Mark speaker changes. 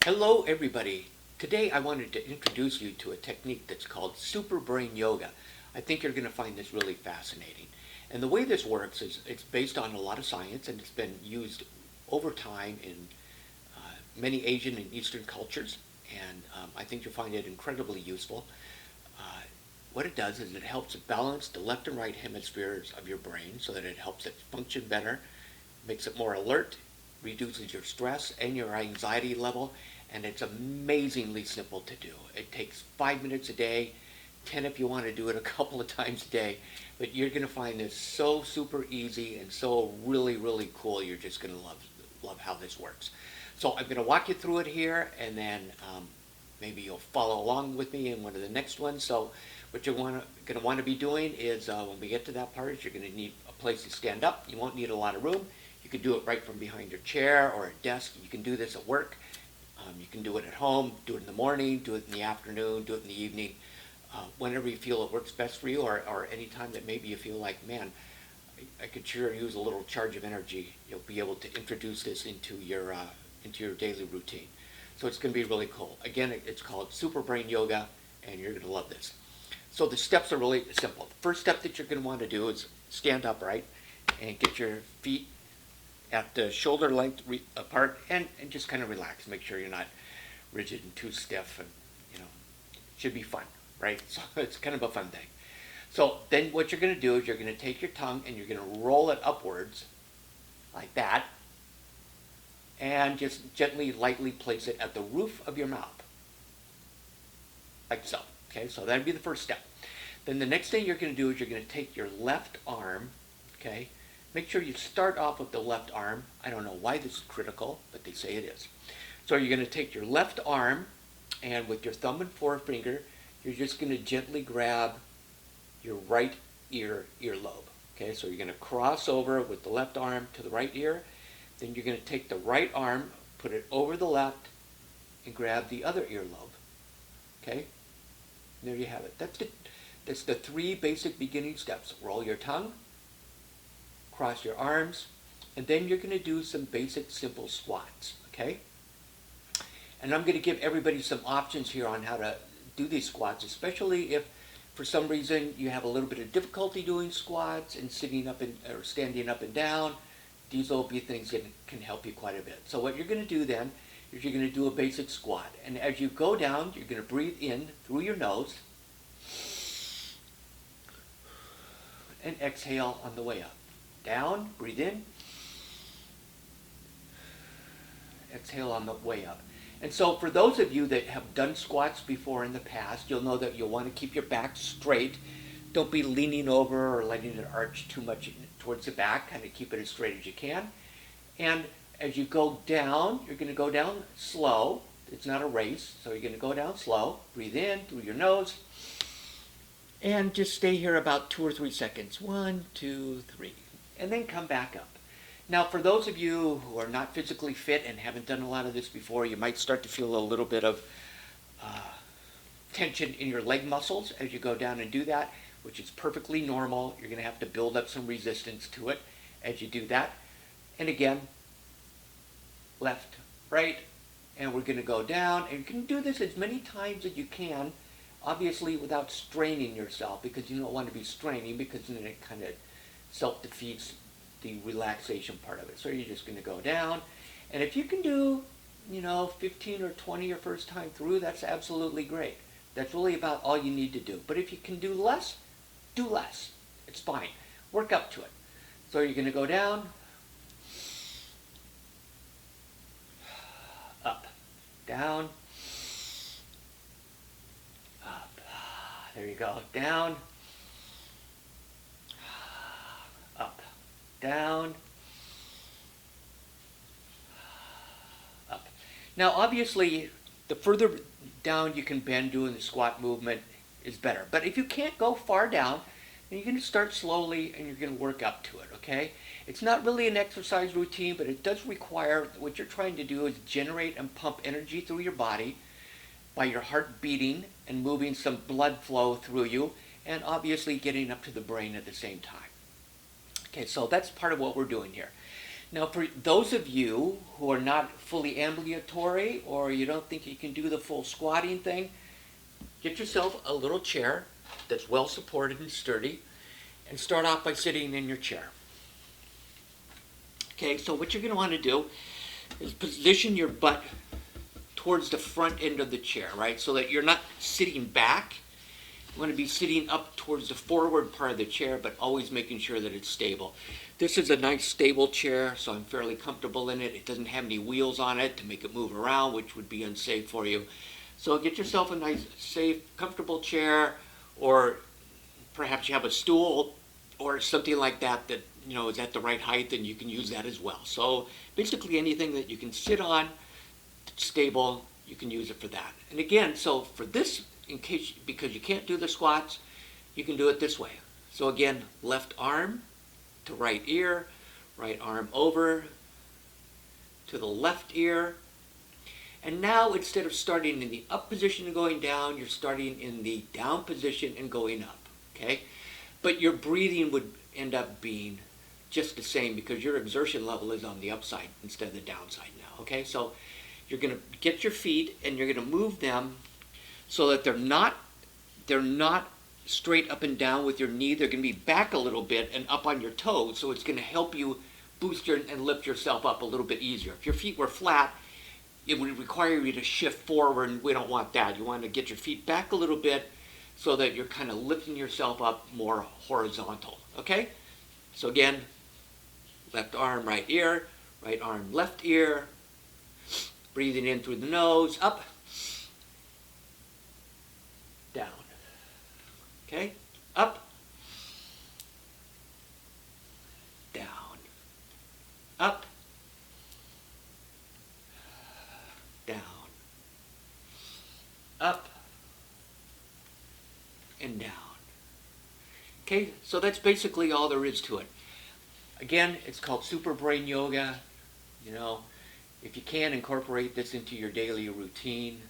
Speaker 1: Hello everybody. Today I wanted to introduce you to a technique that's called super brain yoga. I think you're going to find this really fascinating. And the way this works is it's based on a lot of science and it's been used over time in many Asian and Eastern cultures. And I think you'll find it incredibly useful. Uh, what it does is it helps balance the left and right hemispheres of your brain so that it helps it function better, makes it more alert, reduces your stress and your anxiety level, and it's amazingly simple to do. It takes 5 minutes a day, 10 if you want to do it a couple of times a day, but you're going to find this so super easy and so really cool. You're just going to love how this works. So I'm going to walk you through it here, and then maybe you'll follow along with me in one of the next ones. So what you're going to want to be doing is when we get to that part, is you're going to need a place to stand up. You won't need a lot of room. You can do it right from behind your chair or a desk. You can do this at work. You can do it at home, do it in the morning, do it in the afternoon, do it in the evening, whenever you feel it works best for you, or any time that maybe you feel like, man, I could sure use a little charge of energy. You'll be able to introduce this into your daily routine. So it's going to be really cool. Again, it's called Super Brain Yoga, and you're going to love this. So the steps are really simple. The first step that you're going to want to do is stand upright and get your feet at the shoulder length apart, and just kind of relax. Make sure you're not rigid and too stiff, and it should be fun, right? So it's kind of a fun thing. So then what you're going to do is you're going to take your tongue and you're going to roll it upwards like that, and just gently, lightly place it at the roof of your mouth, like so. Okay, so that'd be the first step. Then the next thing you're going to do is you're going to take your left arm, okay. Make sure you start off with the left arm. I don't know why this is critical, but they say it is. So you're going to take your left arm, and with your thumb and forefinger, you're just going to gently grab your right earlobe. Okay, so you're going to cross over with the left arm to the right ear. Then you're going to take the right arm, put it over the left, and grab the other earlobe. Okay, and there you have it. That's the three basic beginning steps. Roll your tongue, cross your arms, and then you're going to do some basic simple squats, okay? And I'm going to give everybody some options here on how to do these squats, especially if for some reason you have a little bit of difficulty doing squats and sitting up or standing up and down. These will be things that can help you quite a bit. So what you're going to do then is you're going to do a basic squat. And as you go down, you're going to breathe in through your nose and exhale on the way up. Down, breathe in, exhale on the way up. And so for those of you that have done squats before in the past, you'll know that you'll want to keep your back straight. Don't be leaning over or letting it arch too much towards the back. Kind of keep it as straight as you can. And as you go down, you're going to go down slow. It's not a race, so you're going to go down slow. Breathe in through your nose. And just stay here about 2 or 3 seconds. 1, 2, 3. And then come back up. Now, for those of you who are not physically fit and haven't done a lot of this before, you might start to feel a little bit of tension in your leg muscles as you go down and do that, which is perfectly normal. You're going to have to build up some resistance to it as you do that. And again, left, right, and we're going to go down. And you can do this as many times as you can, obviously without straining yourself, because you don't want to be straining, because then it kind of self-defeats the relaxation part of it. So you're just going to go down. And if you can do, 15 or 20 your first time through, that's absolutely great. That's really about all you need to do. But if you can do less, do less. It's fine. Work up to it. So you're going to go down, up, down, up. There you go. Down, up, down, up. Now, obviously, the further down you can bend doing the squat movement is better. But if you can't go far down, then you're going to start slowly and you're going to work up to it, okay? It's not really an exercise routine, but it does require, what you're trying to do is generate and pump energy through your body by your heart beating and moving some blood flow through you, and obviously getting up to the brain at the same time. Okay, so that's part of what we're doing here. Now, for those of you who are not fully ambulatory or you don't think you can do the full squatting thing, get yourself a little chair that's well supported and sturdy and start off by sitting in your chair. Okay, so what you're going to want to do is position your butt towards the front end of the chair, right? So that you're not sitting back. You want to be sitting up towards the forward part of the chair, but always making sure that it's stable. This is a nice stable chair, so I'm fairly comfortable in it. It doesn't have any wheels on it to make it move around, which would be unsafe for you. So get yourself a nice, safe, comfortable chair, or perhaps you have a stool or something like that that is at the right height, and you can use that as well. So basically anything that you can sit on, stable, you can use it for that. And again, so for this, because you can't do the squats, you can do it this way. So again, left arm to right ear, right arm over to the left ear. And now instead of starting in the up position and going down, you're starting in the down position and going up, okay? But your breathing would end up being just the same because your exertion level is on the upside instead of the downside now, okay? So you're going to get your feet and you're going to move them so that they're not straight up and down with your knee. They're going to be back a little bit and up on your toes, so it's going to help you boost and lift yourself up a little bit easier. If your feet were flat, it would require you to shift forward, and we don't want that. You want to get your feet back a little bit so that you're kind of lifting yourself up more horizontal, okay? So again, left arm, right ear, right arm, left ear, breathing in through the nose, up, down, okay? Up, down, up, down, up, and down. Okay, so that's basically all there is to it. Again, it's called Super Brain Yoga. If you can incorporate this into your daily routine,